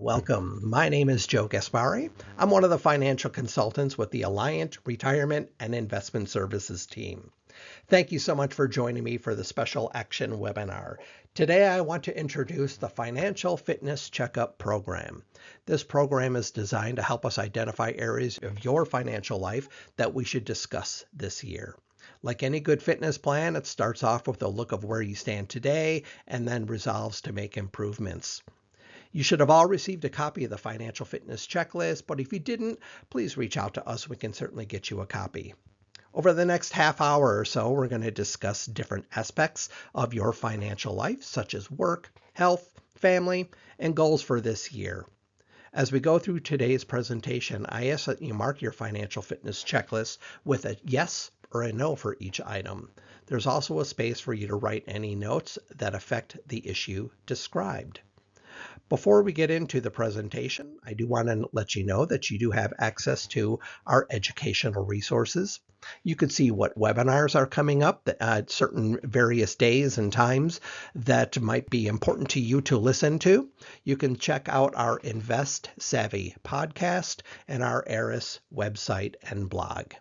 Welcome. My name is Joe Gaspari. I'm one of the financial consultants with the Alliant Retirement and Investment Services team. Thank you so much for joining me for the special action webinar. Today I want to introduce the Financial Fitness Checkup program. This program is designed to help us identify areas of your financial life that we should discuss this year. Like any good fitness plan, it starts off with a look of where you stand today and then resolves to make improvements. You should have all received a copy of the Financial Fitness Checklist, but if you didn't, please reach out to us. We can certainly get you a copy. Over the next half hour or so, we're going to discuss different aspects of your financial life, such as work, health, family, and goals for this year. As we go through today's presentation, I ask that you mark your financial fitness checklist with a yes or a no for each item. There's also a space for you to write any notes that affect the issue described. Before we get into the presentation, I do want to let you know that you do have access to our educational resources. You can see what webinars are coming up at certain various days and times that might be important to you to listen to. You can check out our Invest Savvy podcast and our ARIS website and blog.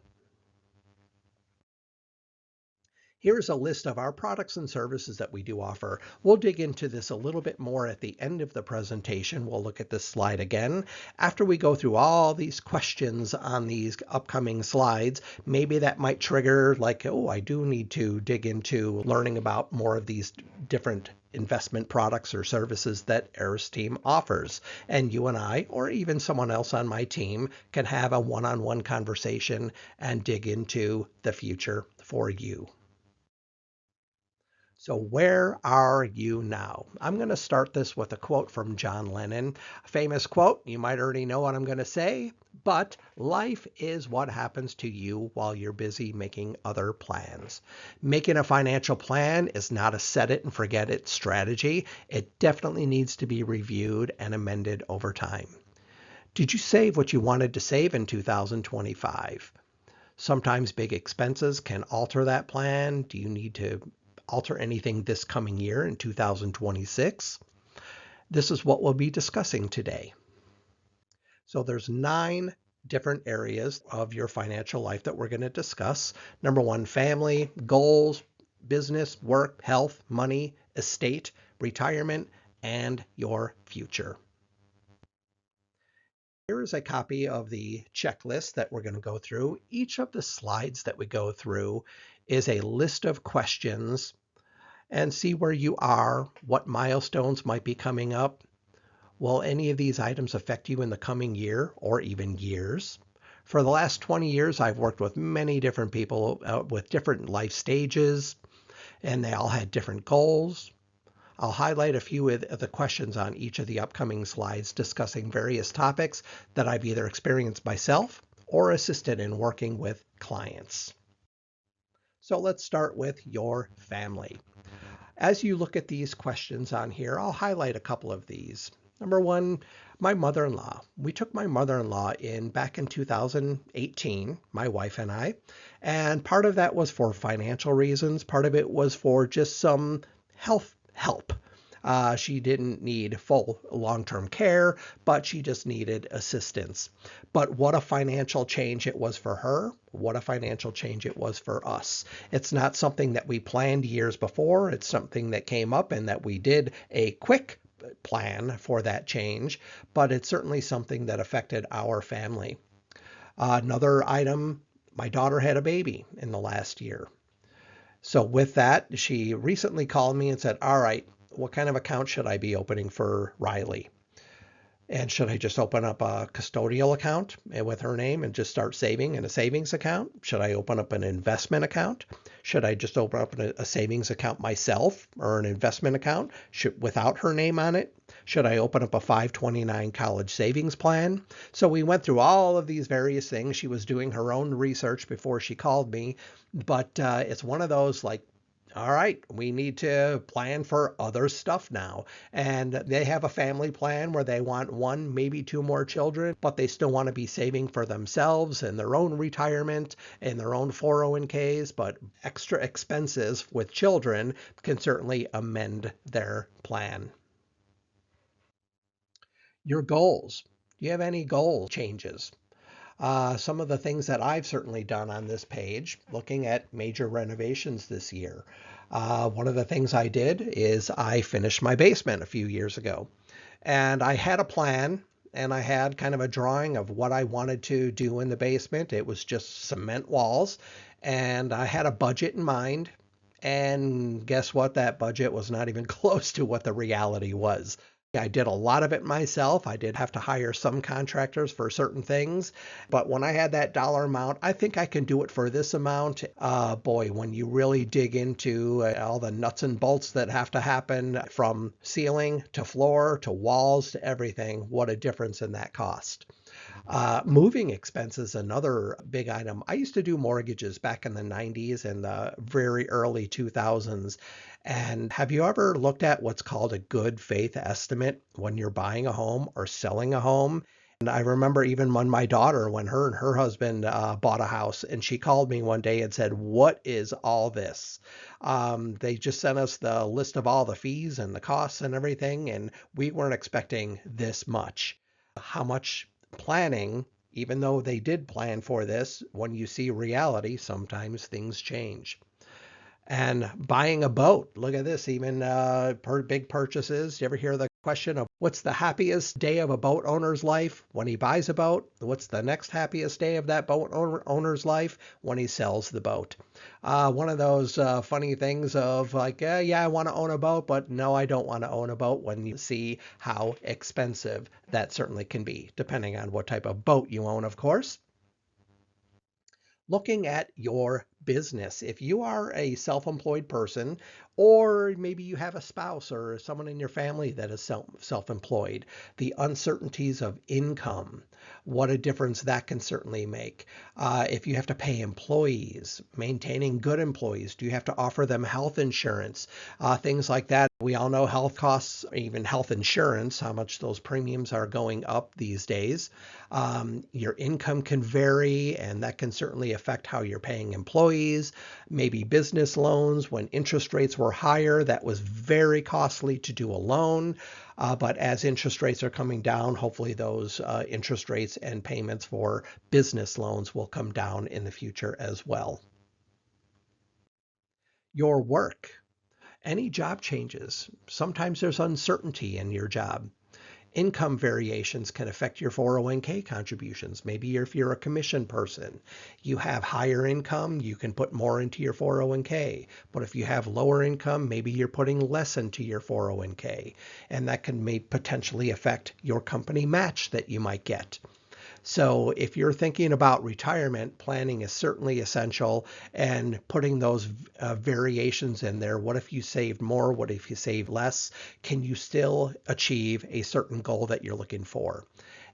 Here's a list of our products and services that we do offer. We'll dig into this a little bit more at the end of the presentation. We'll look at this slide again. After we go through all these questions on these upcoming slides, maybe that might trigger like, oh, I do need to dig into learning about more of these different investment products or services that ARIS team offers. And you and I, or even someone else on my team, can have a one-on-one conversation and dig into the future for you. So where are you now? I'm going to start this with a quote from John Lennon. A famous quote. You might already know what I'm going to say, but life is what happens to you while you're busy making other plans. Making a financial plan is not a set it and forget it strategy. It definitely needs to be reviewed and amended over time. Did you save what you wanted to save in 2025? Sometimes big expenses can alter that plan. Do you need to alter anything this coming year in 2026? This is what we'll be discussing today. So there's 9 different areas of your financial life that we're going to discuss. Number 1, family, goals, business, work, health, money, estate, retirement, and your future. Here is a copy of the checklist that we're going to go through. Each of the slides that we go through is a list of questions and see where you are, what milestones might be coming up. Will any of these items affect you in the coming year or even years? For the last 20 years, I've worked with many different people with different life stages, and they all had different goals. I'll highlight a few of the questions on each of the upcoming slides discussing various topics that I've either experienced myself or assisted in working with clients. So let's start with your family. As you look at these questions on here, I'll highlight a couple of these. Number 1, my mother-in-law. We took my mother-in-law back in 2018, my wife and I, and part of that was for financial reasons. Part of it was for just some health help. She didn't need full long-term care, but she just needed assistance. But what a financial change it was for her. What a financial change it was for us. It's not something that we planned years before. It's something that came up and that we did a quick plan for that change, but it's certainly something that affected our family. Another item, my daughter had a baby in the last year. So with that, she recently called me and said, all right, what kind of account should I be opening for Riley? And should I just open up a custodial account with her name and just start saving in a savings account? Should I open up an investment account? Should I just open up a savings account myself or an investment account without her name on it? Should I open up a 529 college savings plan? So we went through all of these various things. She was doing her own research before she called me, but it's one of those like, all right, we need to plan for other stuff now. And they have a family plan where they want 1, maybe 2 more children, but they still want to be saving for themselves and their own retirement and their own 401ks. But extra expenses with children can certainly amend their plan. Your goals. Do you have any goal changes? Some of the things that I've certainly done on this page, looking at major renovations this year. One of the things I did is I finished my basement a few years ago. And I had a plan and I had kind of a drawing of what I wanted to do in the basement. It was just cement walls. And I had a budget in mind. And guess what? That budget was not even close to what the reality was. I did a lot of it myself. I did have to hire some contractors for certain things. But when I had that dollar amount, I think I can do it for this amount. Boy, when you really dig into all the nuts and bolts that have to happen from ceiling to floor to walls to everything, what a difference in that cost. Moving expenses, another big item. I used to do mortgages back in the 90s and the very early 2000s. And have you ever looked at what's called a good faith estimate when you're buying a home or selling a home? And I remember even when my daughter, when her and her husband bought a house, and she called me one day and said, "What is all this?" They just sent us the list of all the fees and the costs and everything, and we weren't expecting this much. How much planning, even though they did plan for this, when you see reality, sometimes things change. And buying a boat, look at this, even big purchases. You ever hear the question of what's the happiest day of a boat owner's life? When he buys a boat. What's the next happiest day of that boat owner's life? When he sells the boat. One of those funny things of like, yeah, I want to own a boat, but no, I don't want to own a boat, when you see how expensive that certainly can be, depending on what type of boat you own, of course. Looking at your business. If you are a self-employed person, or maybe you have a spouse or someone in your family that is self-employed, the uncertainties of income, what a difference that can certainly make. If you have to pay employees, maintaining good employees, do you have to offer them health insurance, things like that. We all know health costs, even health insurance, how much those premiums are going up these days. Your income can vary, and that can certainly affect how you're paying employees. Maybe business loans, when interest rates were higher, that was very costly to do a loan. But as interest rates are coming down, hopefully those interest rates and payments for business loans will come down in the future as well. Your work, any job changes. Sometimes there's uncertainty in your job. Income variations can affect your 401k contributions. Maybe if you're a commission person, you have higher income, you can put more into your 401k. But if you have lower income, maybe you're putting less into your 401k. And that can potentially affect your company match that you might get. So if you're thinking about retirement, planning is certainly essential, and putting those variations in there. What if you saved more? What if you save less? Can you still achieve a certain goal that you're looking for?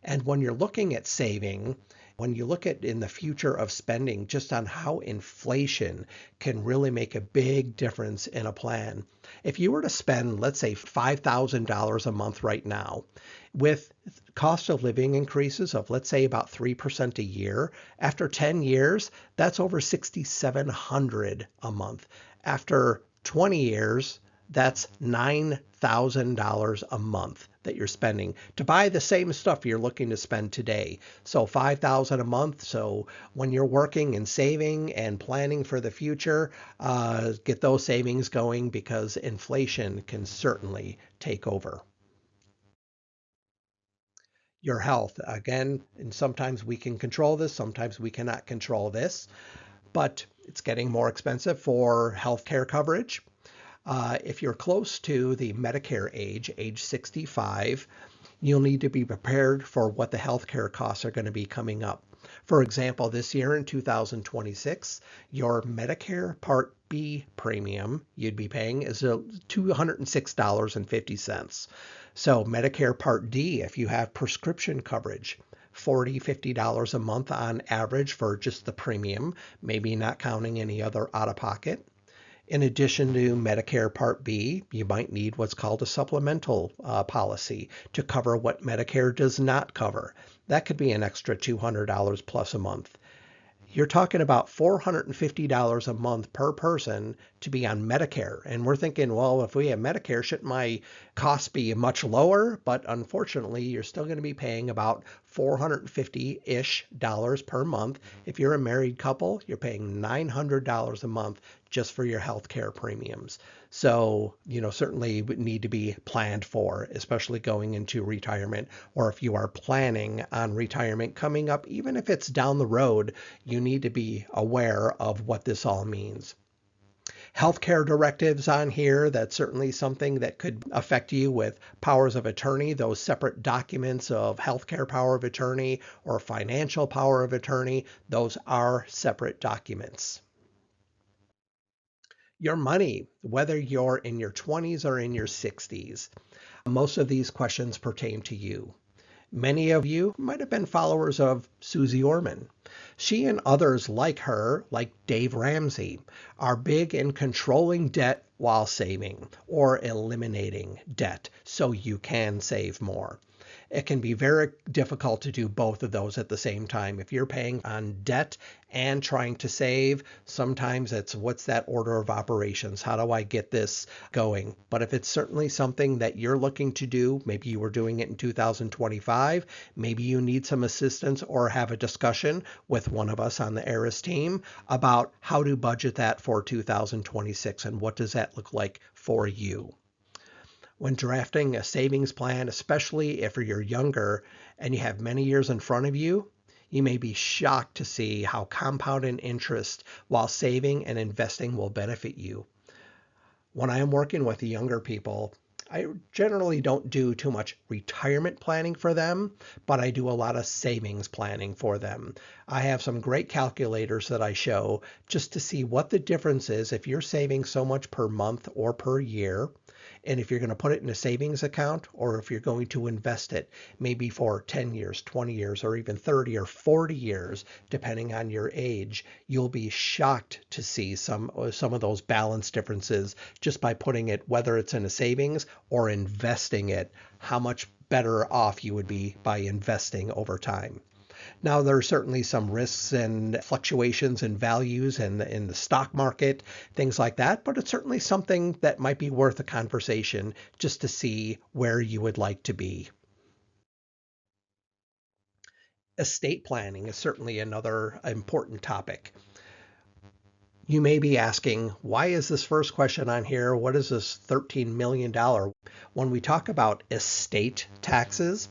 And when you're looking at saving, when you look at in the future of spending, just on how inflation can really make a big difference in a plan. If you were to spend, let's say, $5,000 a month right now, with cost of living increases of, let's say, about 3% a year, after 10 years, that's over $6,700 a month. After 20 years, that's $9,000 a month that you're spending to buy the same stuff you're looking to spend today. So $5,000 a month. So when you're working and saving and planning for the future, get those savings going, because inflation can certainly take over. Your health, again, and sometimes we can control this, sometimes we cannot control this, but it's getting more expensive for healthcare coverage. If you're close to the Medicare age 65, you'll need to be prepared for what the healthcare costs are going to be coming up. For example, this year in 2026, your Medicare Part B premium you'd be paying is $206.50. So Medicare Part D, if you have prescription coverage, $40, $50 a month on average for just the premium, maybe not counting any other out-of-pocket. In addition to Medicare Part B, you might need what's called a supplemental policy to cover what Medicare does not cover. That could be an extra $200 plus a month. You're talking about $450 a month per person to be on Medicare. And we're thinking, well, if we have Medicare, shouldn't my costs be much lower? But unfortunately, you're still going to be paying about $450-ish per month. If you're a married couple, you're paying $900 a month just for your health care premiums. So, certainly would need to be planned for, especially going into retirement, or if you are planning on retirement coming up, even if it's down the road, you need to be aware of what this all means. Healthcare directives on here, that's certainly something that could affect you with powers of attorney, those separate documents of healthcare power of attorney or financial power of attorney, those are separate documents. Your money, whether you're in your 20s or in your 60s, most of these questions pertain to you. Many of you might have been followers of Susie Orman. She and others like her, like Dave Ramsey, are big in controlling debt while saving or eliminating debt so you can save more. It can be very difficult to do both of those at the same time. If you're paying on debt and trying to save, sometimes it's what's that order of operations? How do I get this going? But if it's certainly something that you're looking to do, maybe you were doing it in 2025, maybe you need some assistance or have a discussion with one of us on the ARIS team about how to budget that for 2026 and what does that look like for you. When drafting a savings plan, especially if you're younger and you have many years in front of you, you may be shocked to see how compounded interest while saving and investing will benefit you. When I am working with the younger people, I generally don't do too much retirement planning for them, but I do a lot of savings planning for them. I have some great calculators that I show just to see what the difference is if you're saving so much per month or per year, and if you're going to put it in a savings account or if you're going to invest it maybe for 10 years, 20 years, or even 30 or 40 years, depending on your age, you'll be shocked to see some of those balance differences just by putting it, whether it's in a savings or investing it, how much better off you would be by investing over time. Now, there are certainly some risks and fluctuations in values and in the stock market, things like that, but it's certainly something that might be worth a conversation just to see where you would like to be. Estate planning is certainly another important topic. You may be asking, why is this first question on here? What is this $13 million? When we talk about estate taxes,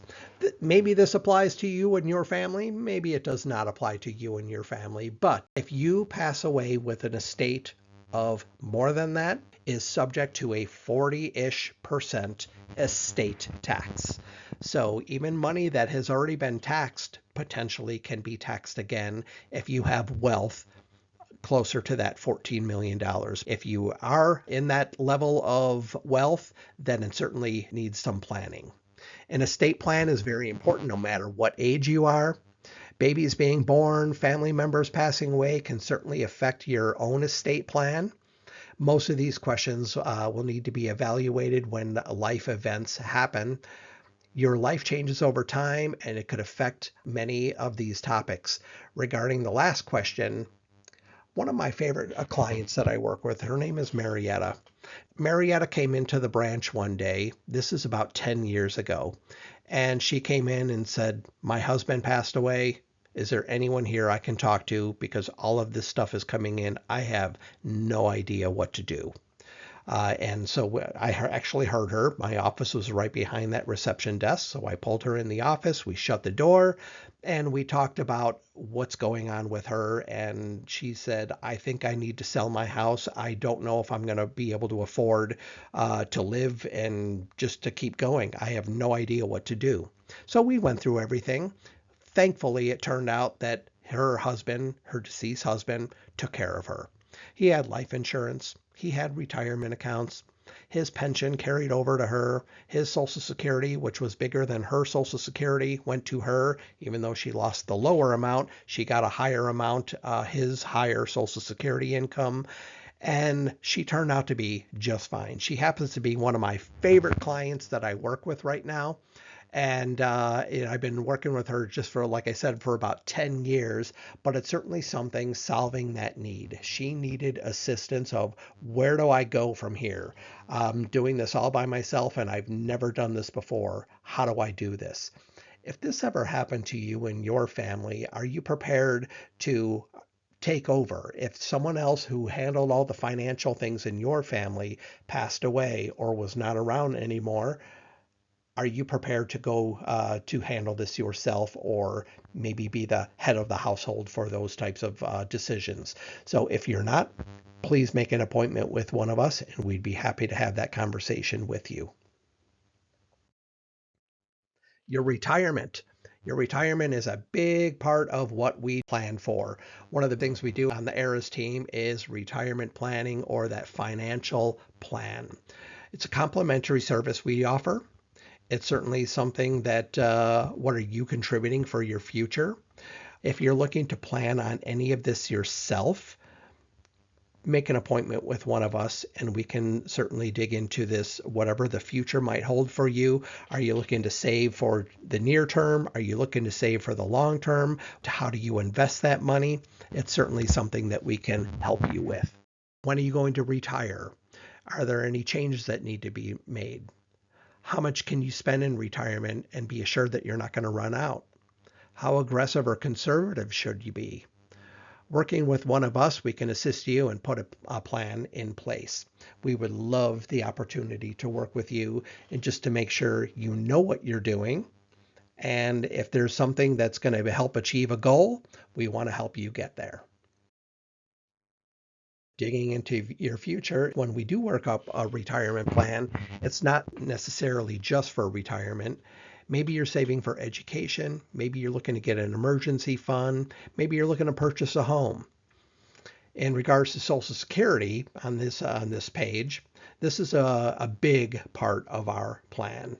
maybe this applies to you and your family. Maybe it does not apply to you and your family. But if you pass away with an estate of more than that, is subject to a 40-ish% estate tax. So even money that has already been taxed potentially can be taxed again if you have wealth closer to that $14 million. If you are in that level of wealth, then it certainly needs some planning. An estate plan is very important no matter what age you are. Babies being born, family members passing away can certainly affect your own estate plan. Most of these questions will need to be evaluated when life events happen. Your life changes over time and it could affect many of these topics. Regarding the last question, one of my favorite clients that I work with, her name is Marietta. Marietta came into the branch one day. This is about 10 years ago. And she came in and said, my husband passed away. Is there anyone here I can talk to? Because all of this stuff is coming in. I have no idea what to do. And so I actually heard her. My office was right behind that reception desk. So I pulled her in the office. We shut the door and we talked about what's going on with her. And she said, I think I need to sell my house. I don't know if I'm going to be able to afford to live and just to keep going. I have no idea what to do. So we went through everything. Thankfully, it turned out that her husband, her deceased husband, took care of her. He had life insurance. He had retirement accounts. His pension carried over to her. His Social Security, which was bigger than her Social Security, went to her. Even though she lost the lower amount, she got a higher amount, his higher Social Security income. And she turned out to be just fine. She happens to be one of my favorite clients that I work with right now. And I've been working with her just for, like I said, for about 10 years, but it's certainly something solving that need. She needed assistance of where do I go from here? I'm doing this all by myself and I've never done this before. How do I do this? If this ever happened to you and your family, are you prepared to take over? If someone else who handled all the financial things in your family passed away or was not around anymore, are you prepared to go to handle this yourself, or maybe be the head of the household for those types of decisions? So if you're not, please make an appointment with one of us and we'd be happy to have that conversation with you. Your retirement. Your retirement is a big part of what we plan for. One of the things we do on the ARIS team is retirement planning, or that financial plan. It's a complimentary service we offer. It's certainly something that, what are you contributing for your future? If you're looking to plan on any of this yourself, make an appointment with one of us and we can certainly dig into this, whatever the future might hold for you. Are you looking to save for the near term? Are you looking to save for the long term? How do you invest that money? It's certainly something that we can help you with. When are you going to retire? Are there any changes that need to be made? How much can you spend in retirement and be assured that you're not going to run out? How aggressive or conservative should you be? Working with one of us, we can assist you and put a plan in place. We would love the opportunity to work with you and just to make sure you know what you're doing. And if there's something that's going to help achieve a goal, we want to help you get there. Digging into your future, when we do work up a retirement plan, it's not necessarily just for retirement. Maybe you're saving for education. Maybe you're looking to get an emergency fund. Maybe you're looking to purchase a home. In regards to Social Security, on this page, this is a big part of our plan.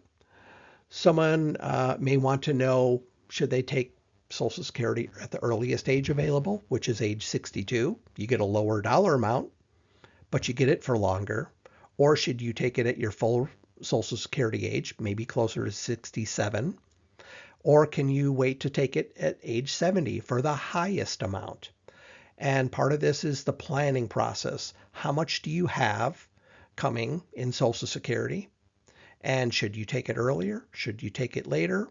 Someone may want to know, should they take Social Security at the earliest age available, which is age 62. You get a lower dollar amount, but you get it for longer. Or should you take it at your full Social Security age, maybe closer to 67? Or can you wait to take it at age 70 for the highest amount? And part of this is the planning process. How much do you have coming in Social Security? And should you take it earlier? Should you take it later?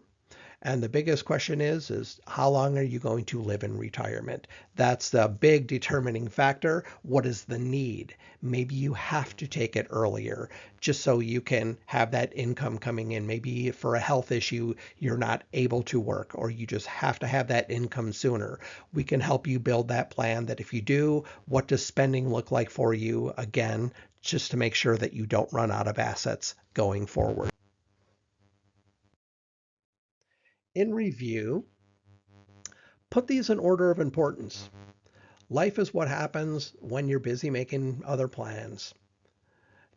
And the biggest question is how long are you going to live in retirement? That's the big determining factor. What is the need? Maybe you have to take it earlier just so you can have that income coming in. Maybe for a health issue, you're not able to work, or you just have to have that income sooner. We can help you build that plan that if you do, what does spending look like for you? Again, just to make sure that you don't run out of assets going forward. In review, put these in order of importance. Life is what happens when you're busy making other plans.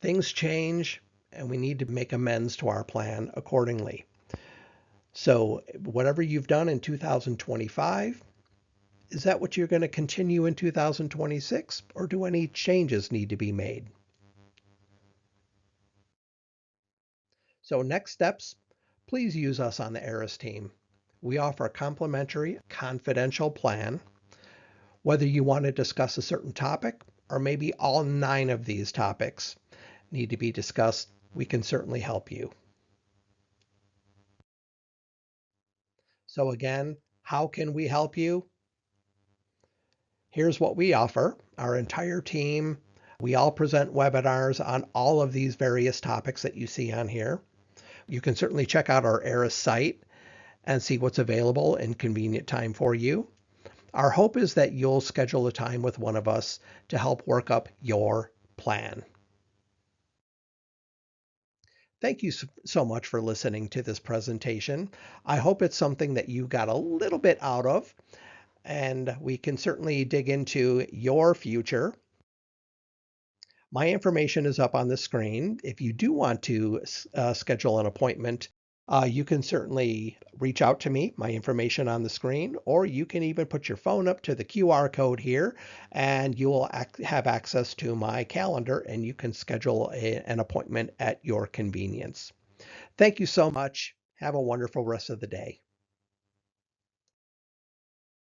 Things change, and we need to make amends to our plan accordingly. So, whatever you've done in 2025, is that what you're going to continue in 2026, or do any changes need to be made? So, next steps, please use us on the ARIS team. We offer a complimentary, confidential plan. Whether you want to discuss a certain topic, or maybe all 9 of these topics need to be discussed, we can certainly help you. So again, how can we help you? Here's what we offer. Our entire team, we all present webinars on all of these various topics that you see on here. You can certainly check out our ARIS site and see what's available in convenient time for you. Our hope is that you'll schedule a time with one of us to help work up your plan. Thank you so much for listening to this presentation. I hope it's something that you got a little bit out of, and we can certainly dig into your future. My information is up on the screen. If you do want to schedule an appointment, you can certainly reach out to me, my information on the screen, or you can even put your phone up to the QR code here and you will have access to my calendar and you can schedule an appointment at your convenience. Thank you so much. Have a wonderful rest of the day.